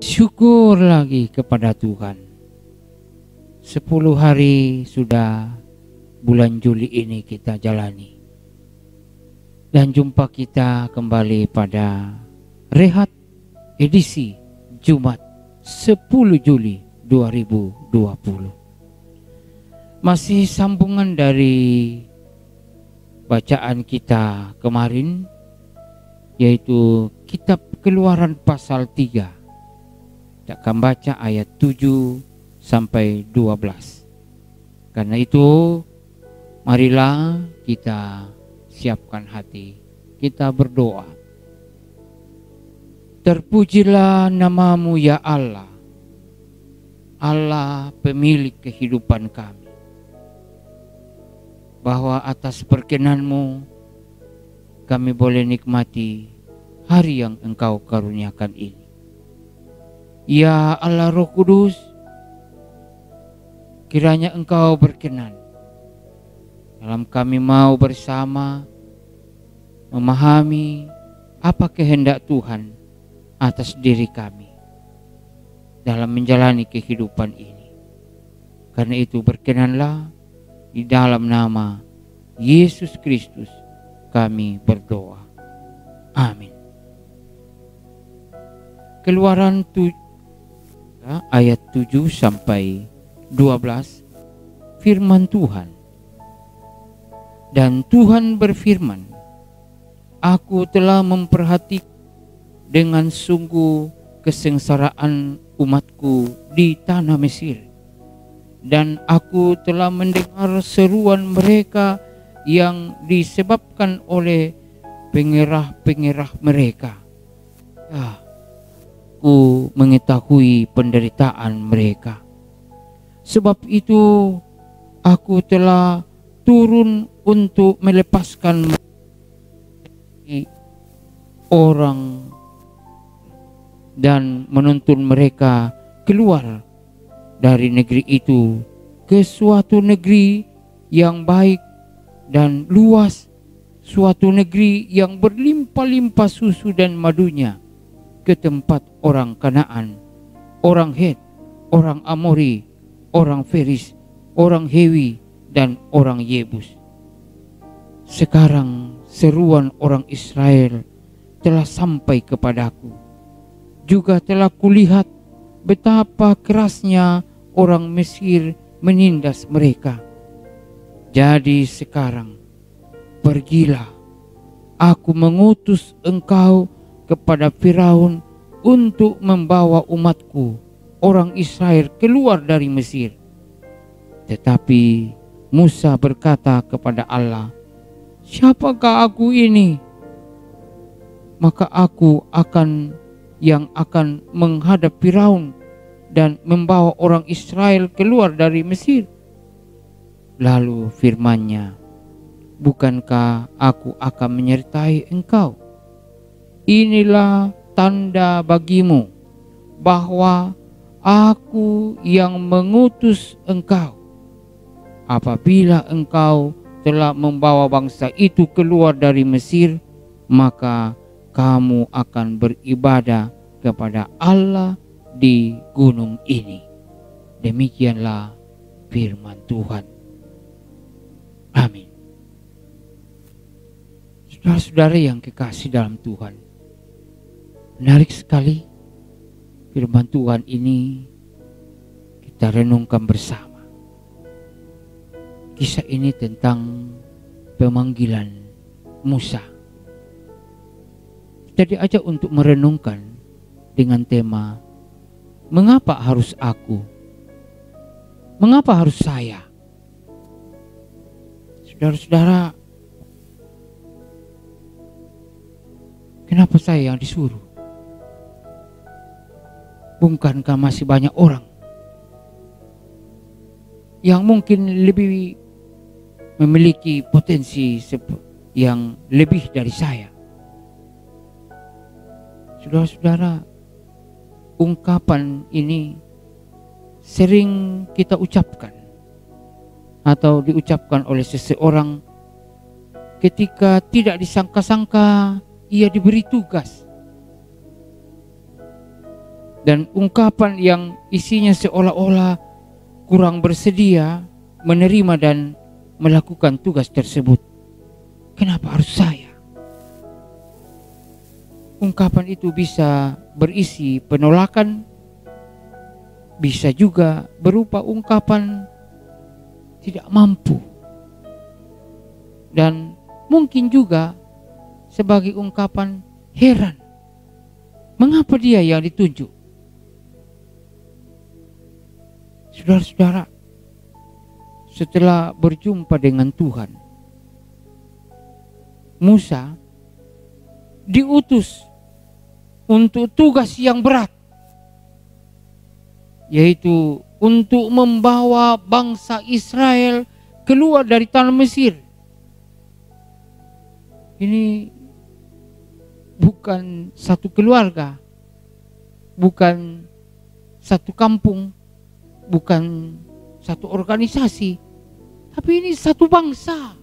Syukur lagi kepada Tuhan. 10 hari sudah bulan Juli ini kita jalani. Dan jumpa kita kembali pada Rehat edisi Jumat 10 Juli 2020. Masih sambungan dari bacaan kita kemarin, yaitu kitab Keluaran pasal 3. Kita akan baca ayat 7 sampai 12. Karena itu, marilah kita siapkan hati, kita berdoa. Terpujilah namamu ya Allah, Allah pemilik kehidupan kami. Bahwa atas perkenanmu kami boleh nikmati hari yang Engkau karuniakan ini. Ya Allah Roh Kudus, kiranya Engkau berkenan dalam kami mau bersama memahami apa kehendak Tuhan atas diri kami dalam menjalani kehidupan ini. Karena itu berkenanlah, di dalam nama Yesus Kristus kami berdoa. Amin. Keluaran ayat 7 sampai 12, firman Tuhan. Dan Tuhan berfirman, Aku telah memperhatikan dengan sungguh kesengsaraan umatku di tanah Mesir. Dan aku telah mendengar seruan mereka yang disebabkan oleh pengerah-pengerah mereka. Aku mengetahui penderitaan mereka. Sebab itu aku telah turun untuk melepaskan orang dan menuntun mereka keluar dari negeri itu ke suatu negeri yang baik dan luas, suatu negeri yang berlimpah-limpah susu dan madunya, ke tempat orang Kanaan, orang Het, orang Amori, orang Feris, orang Hewi, dan orang Yebus. Sekarang seruan orang Israel telah sampai kepadaku. Juga telah kulihat betapa kerasnya orang Mesir menindas mereka. Jadi sekarang pergilah, aku mengutus engkau kepada Firaun untuk membawa umatku, orang Israel, keluar dari Mesir. Tetapi Musa berkata kepada Allah, siapakah aku ini? Maka aku yang akan menghadap Firaun dan membawa orang Israel keluar dari Mesir. Lalu firman-Nya, bukankah aku akan menyertai engkau? Inilah tanda bagimu bahwa aku yang mengutus engkau. Apabila engkau telah membawa bangsa itu keluar dari Mesir, maka kamu akan beribadah kepada Allah di gunung ini. Demikianlah firman Tuhan. Amin. Saudara-saudara yang kekasih dalam Tuhan, menarik sekali firman Tuhan ini kita renungkan bersama. Kisah ini tentang pemanggilan Musa. Kita diajak untuk merenungkan dengan tema, mengapa harus aku? Mengapa harus saya? Saudara-saudara, kenapa saya yang disuruh? Bukankah masih banyak orang yang mungkin lebih memiliki potensi yang lebih dari saya? Saudara-saudara, ungkapan ini sering kita ucapkan atau diucapkan oleh seseorang ketika tidak disangka-sangka ia diberi tugas. dan ungkapan yang isinya seolah-olah kurang bersedia menerima dan melakukan tugas tersebut. Kenapa harus saya? Ungkapan itu bisa berisi penolakan, bisa juga berupa ungkapan tidak mampu, dan mungkin juga sebagai ungkapan heran. Mengapa dia yang ditunjuk? Saudara-saudara, setelah berjumpa dengan Tuhan, Musa diutus untuk tugas yang berat, yaitu untuk membawa bangsa Israel keluar dari tanah Mesir. Ini bukan satu keluarga, bukan satu kampung, bukan satu organisasi, tapi ini satu bangsa.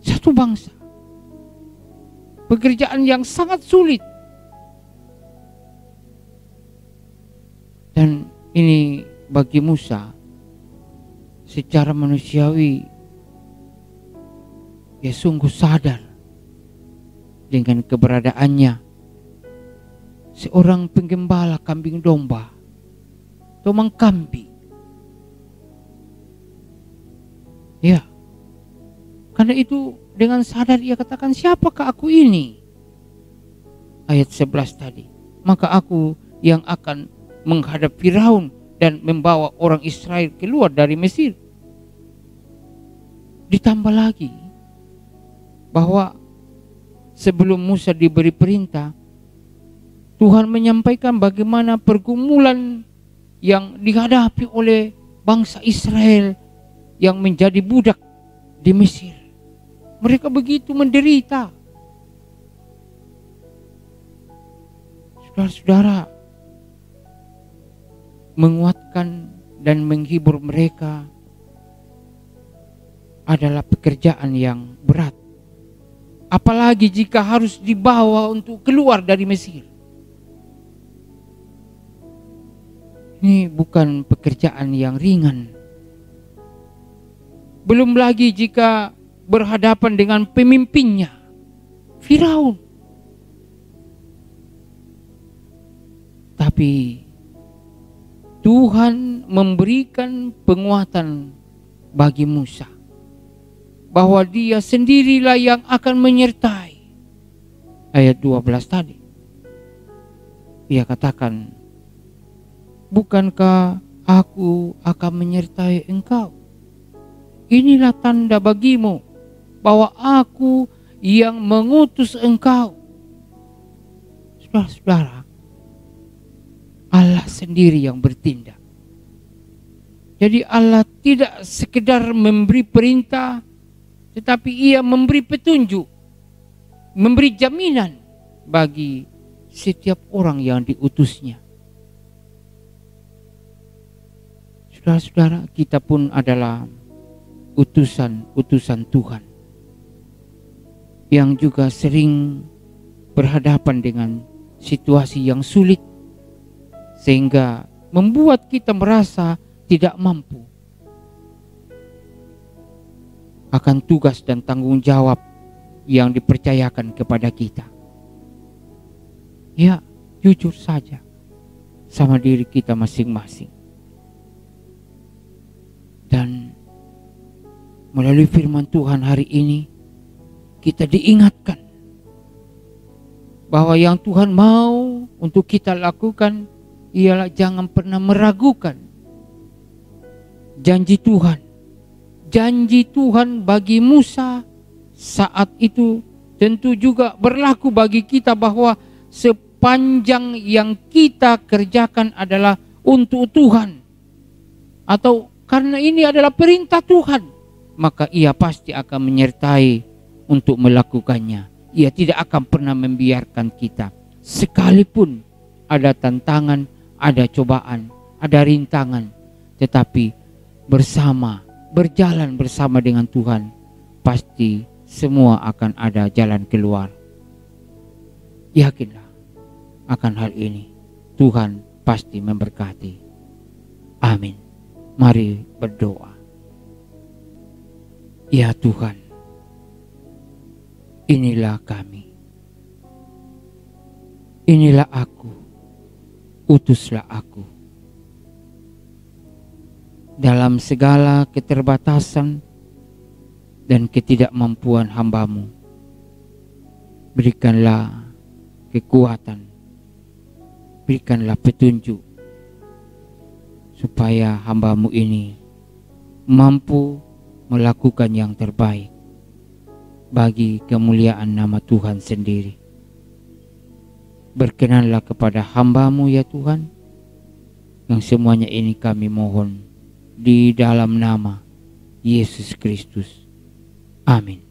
Satu bangsa. Pekerjaan yang sangat sulit. Dan ini bagi Musa secara manusiawi, dia sungguh sadar dengan keberadaannya seorang penggembala kambing domba, tomang kambing. Ya, karena itu dengan sadar ia katakan, siapakah aku ini? Ayat 11 tadi, maka aku yang akan menghadap Firaun dan membawa orang Israel keluar dari Mesir. Ditambah lagi bahwa sebelum Musa diberi perintah, Tuhan menyampaikan bagaimana pergumulan yang dihadapi oleh bangsa Israel yang menjadi budak di Mesir. Mereka begitu menderita. Saudara-saudara, menguatkan dan menghibur mereka adalah pekerjaan yang berat. Apalagi jika harus dibawa untuk keluar dari Mesir. Ini bukan pekerjaan yang ringan. Belum lagi jika berhadapan dengan pemimpinnya, Firaun. Tapi Tuhan memberikan penguatan bagi Musa, bahwa dia sendirilah yang akan menyertai. Ayat 12 tadi, ia katakan, bukankah aku akan menyertai engkau? Inilah tanda bagimu bahwa aku yang mengutus engkau. Saudara-saudara, Allah sendiri yang bertindak. Jadi Allah tidak sekedar memberi perintah, tetapi ia memberi petunjuk, memberi jaminan bagi setiap orang yang diutusnya. Saudara-saudara, kita pun adalah utusan-utusan Tuhan yang juga sering berhadapan dengan situasi yang sulit, sehingga membuat kita merasa tidak mampu akan tugas dan tanggung jawab yang dipercayakan kepada kita. Ya, jujur saja sama diri kita masing-masing. Dan melalui firman Tuhan hari ini, kita diingatkan bahwa yang Tuhan mau untuk kita lakukan ialah jangan pernah meragukan janji Tuhan. Janji Tuhan bagi Musa saat itu tentu juga berlaku bagi kita, bahwa sepanjang yang kita kerjakan adalah untuk Tuhan, atau karena ini adalah perintah Tuhan, maka ia pasti akan menyertai untuk melakukannya. Ia tidak akan pernah membiarkan kita, sekalipun ada tantangan, ada cobaan, ada rintangan, tetapi berjalan bersama dengan Tuhan, pasti semua akan ada jalan keluar. Yakinlah akan hal ini. Tuhan pasti memberkati. Amin. Mari berdoa. Ya Tuhan, inilah kami. Inilah aku. Utuslah aku. Dalam segala keterbatasan dan ketidakmampuan hamba-Mu, berikanlah kekuatan, berikanlah petunjuk, supaya hamba-Mu ini mampu melakukan yang terbaik bagi kemuliaan nama Tuhan sendiri. Berkenanlah kepada hamba-Mu ya Tuhan, yang semuanya ini kami mohon di dalam nama Yesus Kristus. Amin.